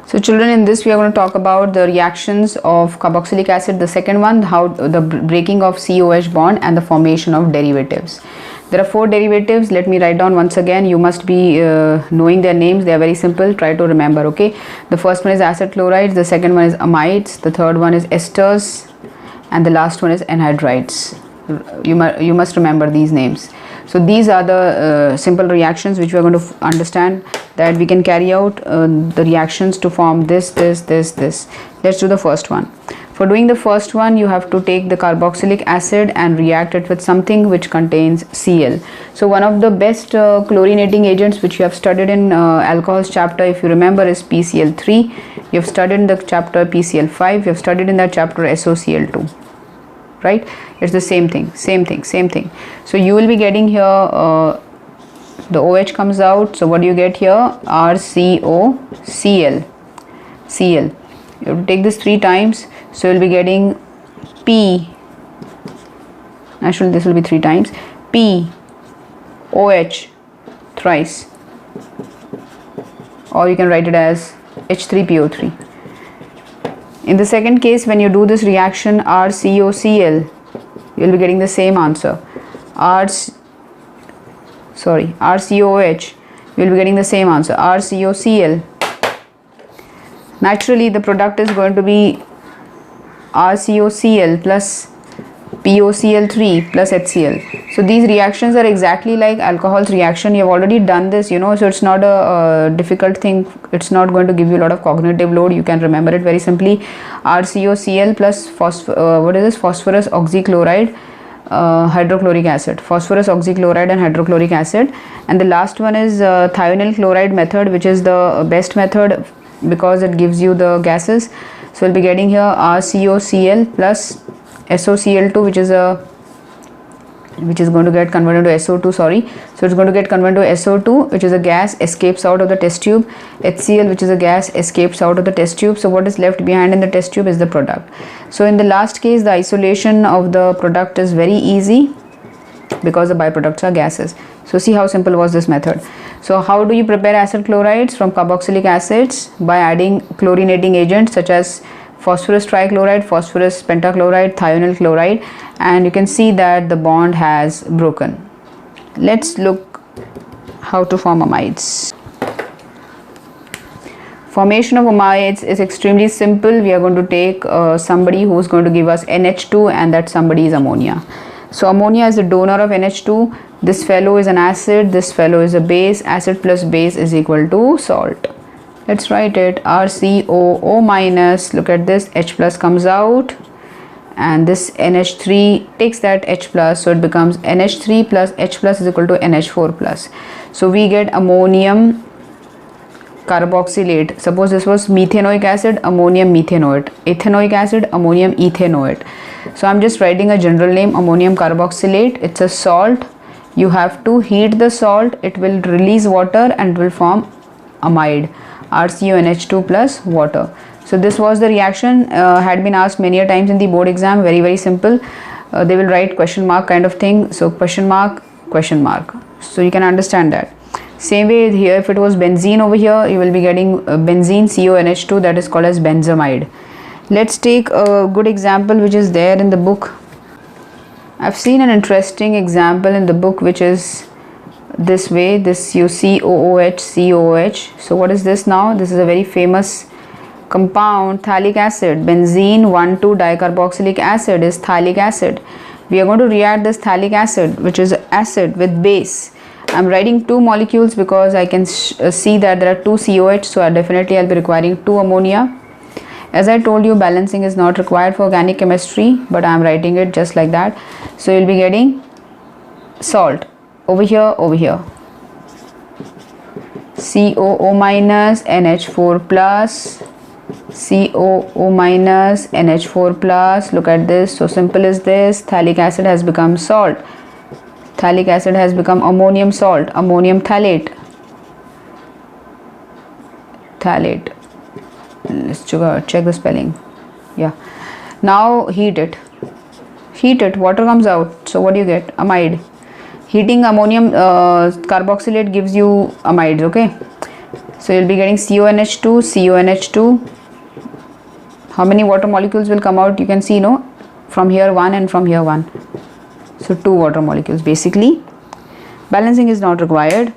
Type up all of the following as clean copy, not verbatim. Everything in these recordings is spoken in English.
So children, in this we are going to talk about the reactions of carboxylic acid. The second one, how the breaking of COH bond and the formation of derivatives. There are 4 derivatives. Let me write down once again. You must be knowing their names. They are very simple. Try to remember, okay? The first one is acid chlorides. The second one is amides. The third one is esters. And the last one is anhydrides. You must remember these names. So these are the simple reactions which we are going to understand, that we can carry out the reactions to form this. Let's do the first one. For doing the first one, you have to take the carboxylic acid and react it with something which contains Cl. So one of the best chlorinating agents which you have studied in alcohols chapter, if you remember, is PCl3. You have studied in the chapter PCl5. You have studied in that chapter SOCl2. Right? It's the same thing. So you will be getting here the OH comes out. So what do you get here? RCOCl. You have to take this 3 times. So you'll be getting P. Actually, this will be 3 times. P OH thrice. Or you can write it as H3PO3. In the second case, when you do this reaction RCOCl, you will be getting the same answer. RCOH, you will be getting the same answer. RCOCl. Naturally, the product is going to be RCOCl plus POCl3 plus HCl. So these reactions are exactly like alcohol's reaction. You have already done this, so it's not a difficult thing. It's not going to give you a lot of cognitive load. You can remember it very simply. RCOCl plus phosphorus oxychloride, hydrochloric acid. Phosphorus oxychloride and hydrochloric acid. And the last one is thionyl chloride method, which is the best method because it gives you the gases. So we'll be getting here RCOCl plus SOCl2, which is going to get converted to SO2, so it's going to get converted to SO2, which is a gas, escapes out of the test tube. HCl, which is a gas, escapes out of the test tube. So what is left behind in the test tube is the product. So in the last case, the isolation of the product is very easy because the byproducts are gases. So see how simple was this method. So how do you prepare acid chlorides from carboxylic acids? By adding chlorinating agents such as phosphorus trichloride, phosphorus pentachloride, thionyl chloride, and you can see that the bond has broken. Let's look how to form amides. Formation of amides is extremely simple. We are going to take somebody who is going to give us NH2, and that somebody is ammonia. So ammonia is the donor of NH2. This fellow is an acid, this fellow is a base. Acid plus base is equal to salt. Let's write it. RCOO minus, look at this, H plus comes out, and this NH3 takes that H plus, so it becomes NH3 plus H plus is equal to NH4 plus. So we get ammonium carboxylate. Suppose this was methanoic acid, ammonium methanoate, ethanoic acid, ammonium ethanoate. So I'm just writing a general name, ammonium carboxylate. It's a salt. You have to heat the salt, it will release water and will form amide, RCONH2 plus water. So this was the reaction, had been asked many a times in the board exam. Very simple. They will write question mark kind of thing. So question mark. So you can understand that. Same way here, if it was benzene over here, you will be getting benzene CONH2, that is called as benzamide. Let's take a good example which is there in the book. I've seen an interesting example in the book which is this way. This you see COOH. So what is this now? This is a very famous compound, phthalic acid. Benzene 1,2-dicarboxylic acid is phthalic acid. We are going to react this phthalic acid, which is acid, with base. I'm writing 2 molecules because I can see that there are 2 COH, so I'll be requiring 2 ammonia. As I told you, balancing is not required for organic chemistry, but I'm writing it just like that. So you'll be getting salt over here, COO minus NH4 plus, COO minus NH4 plus. Look at this, so simple is this. Phthalic acid has become salt. Phthalic acid has become ammonium salt, ammonium phthalate. Let's check the spelling. Yeah. Now heat it, water comes out. So what do you get? Amide. Heating ammonium carboxylate gives you amides, okay? So you'll be getting CONH2, CONH2. How many water molecules will come out? You can see, no, from here 1 and from here 1. So 2 water molecules basically. Balancing is not required.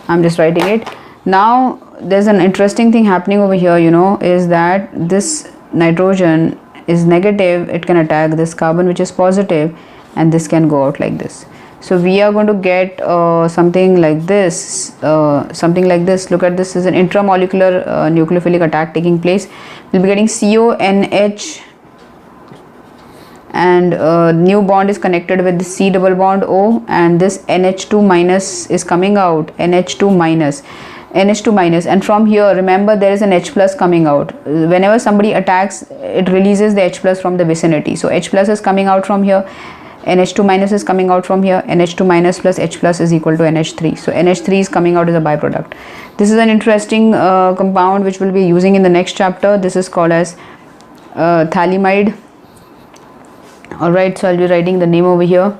I'm just writing it. Now there's an interesting thing happening over here, you know, is that this nitrogen is negative, it can attack this carbon which is positive, and this can go out like this. So we are going to get something like this. Look at this, is an intramolecular nucleophilic attack taking place. We'll be getting CONH, and new bond is connected with the C double bond O, and this NH2 minus is coming out, NH2 minus, and from here remember there is an H plus coming out. Whenever somebody attacks, it releases the H plus from the vicinity. So H plus is coming out from here, NH2 minus is coming out from here, NH2 minus plus H plus is equal to NH3. So NH3 is coming out as a byproduct. This is an interesting compound which we'll be using in the next chapter. This is called as phthalimide. Alright, so I'll be writing the name over here.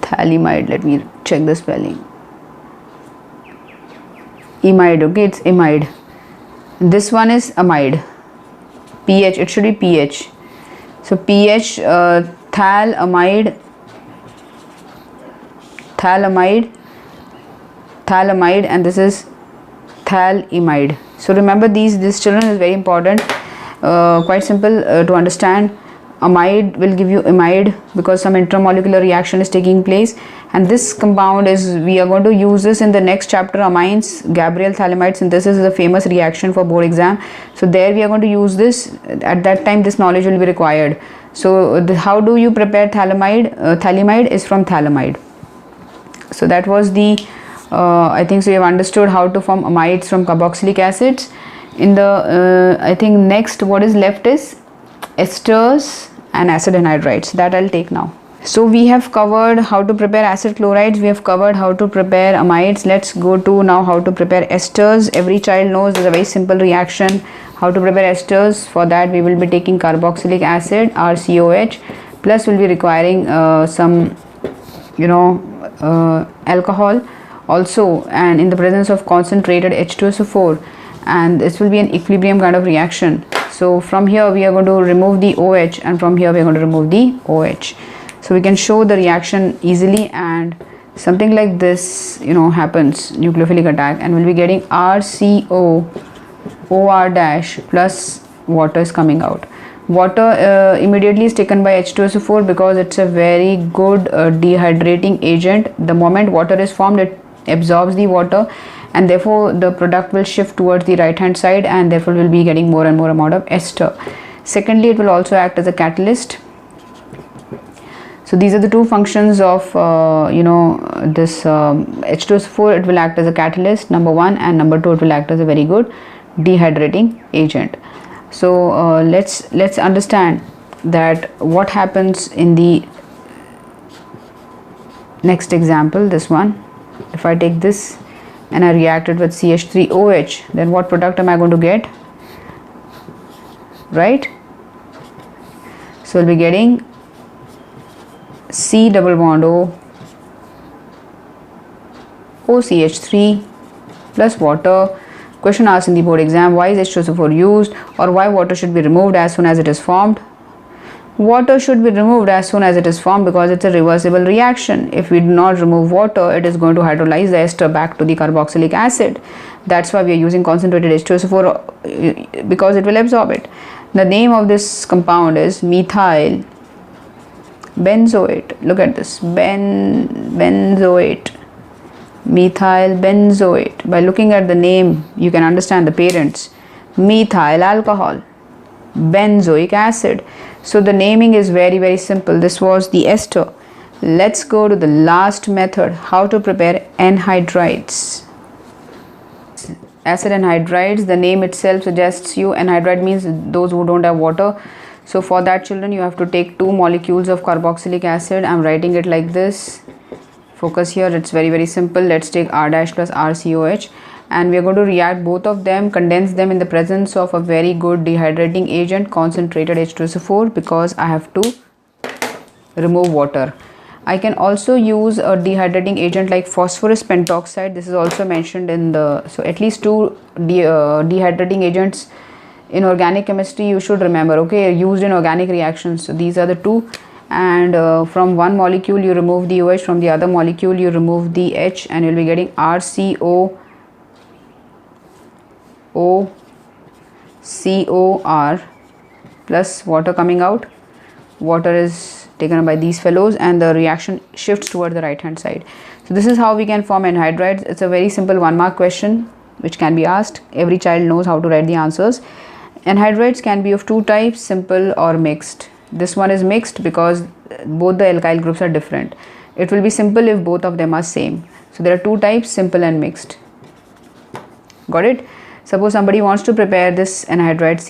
Phthalimide, let me check the spelling. Imide, okay, it's imide. This one is amide. pH, it should be pH. So pH, phthalimide, and this is phthalimide. So remember this children is very important, quite simple to understand. Amide will give you imide because some intramolecular reaction is taking place, and this compound is, we are going to use this in the next chapter, amines, Gabriel phthalimide synthesis is a famous reaction for board exam. So there we are going to use this. At that time this knowledge will be required. So how do you prepare phthalimide? Phthalimide is from phthalimide. So that was the I think so you have understood how to form amides from carboxylic acids. In the I think next what is left is esters and acid anhydrides, that I'll take now. So we have covered how to prepare acid chlorides, we have covered how to prepare amides. Let's go to now how to prepare esters. Every child knows there's a very simple reaction how to prepare esters. For that we will be taking carboxylic acid, RCOH, plus we'll be requiring some, you know, alcohol also, and in the presence of concentrated H2SO4, and this will be an equilibrium kind of reaction. So from here we are going to remove the OH, and from here we are going to remove the OH. So we can show the reaction easily, and something like this, you know, happens, nucleophilic attack, and we'll be getting RCO OR dash plus water is coming out. Water immediately is taken by H2SO4 because it's a very good dehydrating agent. The moment water is formed, it absorbs the water, and therefore the product will shift towards the right hand side, and therefore we'll be getting more and more amount of ester. Secondly, it will also act as a catalyst. So these are the two functions of you know, this H2SO4. It will act as a catalyst, number one, and number two, it will act as a very good dehydrating agent. So let's understand that what happens in the next example, this one. If I take this and I react it with CH3OH, then what product am I going to get? Right? So we'll be getting C double bond O, OCH3 plus water. Question asked in the board exam, why is H2SO4 used, or why water should be removed as soon as it is formed? Water should be removed as soon as it is formed because it's a reversible reaction. If we do not remove water, it is going to hydrolyze the ester back to the carboxylic acid. That's why we are using concentrated H2SO4, because it will absorb it. The name of this compound is methyl benzoate. Look at this, benzoate, methyl benzoate. By looking at the name, you can understand the parents. Methyl alcohol, benzoic acid. So the naming is very, very simple. This was the ester. Let's go to the last method, how to prepare anhydrides. Acid anhydrides, the name itself suggests you anhydride means those who don't have water. So for that, children, you have to take 2 molecules of carboxylic acid. I'm writing it like this. Focus here, it's very, very simple. Let's take R dash plus RCOH. and we are going to react both of them, condense them in the presence of a very good dehydrating agent, concentrated H2SO4, because I have to remove water. I can also use a dehydrating agent like phosphorus pentoxide. This is also mentioned in the, so at least two dehydrating agents in organic chemistry you should remember, okay, used in organic reactions. So these are the two, and from one molecule you remove the OH, from the other molecule you remove the H, and you'll be getting RCOOCOR plus water coming out. Water is taken up by these fellows and the reaction shifts toward the right hand side. So this is how we can form anhydrides. It's a very simple 1 mark question which can be asked. Every child knows how to write the answers. Anhydrides can be of two types, simple or mixed. This one is mixed because both the alkyl groups are different. It will be simple if both of them are same. So there are two types, simple and mixed. Got it? Suppose somebody wants to prepare this anhydride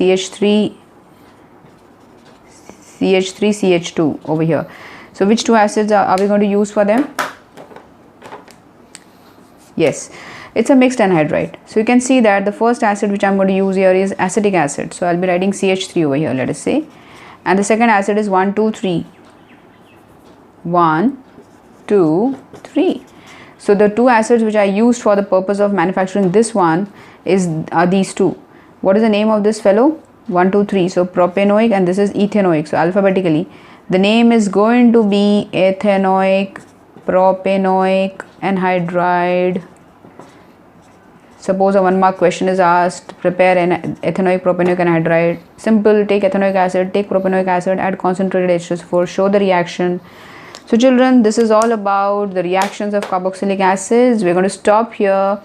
CH3CH2 over here. So which two acids are we going to use for them? Yes, it's a mixed anhydride. So you can see that the first acid which I'm going to use here is acetic acid. So I'll be writing CH3 over here, let us say. And the second acid is 1, 2, 3. 1, 2, 3. So the two acids which I used for the purpose of manufacturing this one are these two. What is the name of this fellow? 1, 2, 3. So propanoic, and this is ethanoic. So alphabetically the name is going to be ethanoic propanoic anhydride. Suppose a 1 mark question is asked, prepare an ethanoic propanoic anhydride. Simple, take ethanoic acid, take propanoic acid, add concentrated H2SO4, show the reaction. So children, this is all about the reactions of carboxylic acids. We're going to stop here.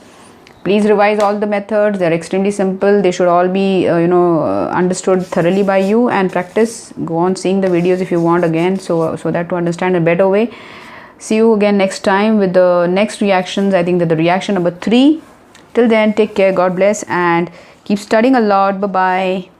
Please revise all the methods. They're extremely simple. They should all be understood thoroughly by you, and practice. Go on seeing the videos if you want again, so that to understand a better way. See you again next time with the next reactions. I think that the reaction number 3. Till then, take care, God bless, and keep studying a lot. Bye bye.